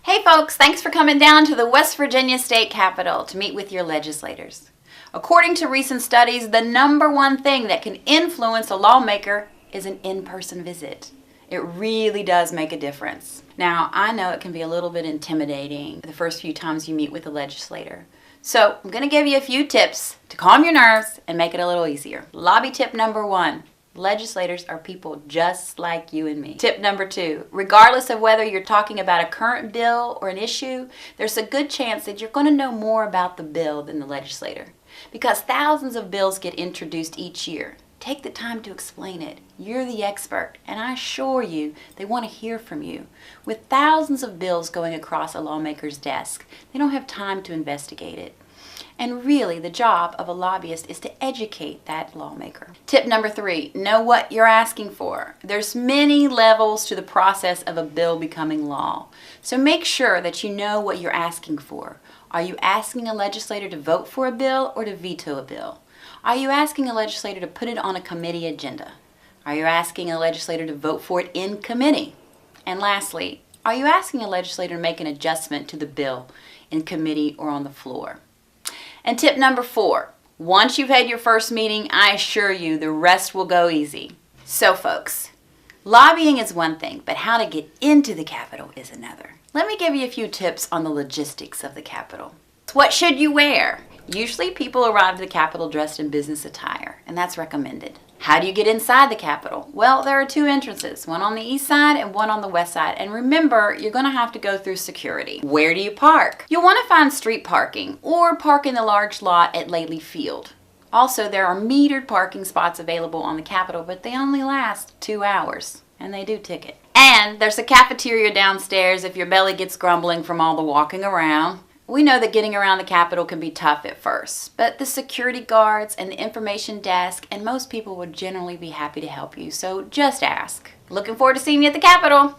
Hey folks, thanks for coming down to the West Virginia State Capitol to meet with your legislators. According to recent studies, the number one thing that can influence a lawmaker is an in-person visit. It really does make a difference. Now, I know it can be a little bit intimidating the first few times you meet with a legislator. So I'm going to give you a few tips to calm your nerves and make it a little easier. Lobby tip number 1. Legislators are people just like you and me. Tip number 2, regardless of whether you're talking about a current bill or an issue, there's a good chance that you're going to know more about the bill than the legislator. Because thousands of bills get introduced each year. Take the time to explain it. You're the expert, and I assure you they want to hear from you. With thousands of bills going across a lawmaker's desk, they don't have time to investigate it. And really, the job of a lobbyist is to educate that lawmaker. Tip number 3, know what you're asking for. There's many levels to the process of a bill becoming law. So make sure that you know what you're asking for. Are you asking a legislator to vote for a bill or to veto a bill? Are you asking a legislator to put it on a committee agenda? Are you asking a legislator to vote for it in committee? And lastly, are you asking a legislator to make an adjustment to the bill in committee or on the floor? And tip number 4, once you've had your first meeting, I assure you the rest will go easy. So folks, lobbying is one thing, but how to get into the Capitol is another. Let me give you a few tips on the logistics of the Capitol. What should you wear? Usually people arrive at the Capitol dressed in business attire, and that's recommended. How do you get inside the Capitol? Well, there are 2 entrances, one on the east side and one on the west side. And remember, you're going to have to go through security. Where do you park? You'll want to find street parking or park in the large lot at Laley Field. Also, there are metered parking spots available on the Capitol, but they only last 2 hours, and they do ticket. And there's a cafeteria downstairs if your belly gets grumbling from all the walking around. We know that getting around the Capitol can be tough at first, but the security guards and the information desk and most people would generally be happy to help you, so just ask. Looking forward to seeing you at the Capitol.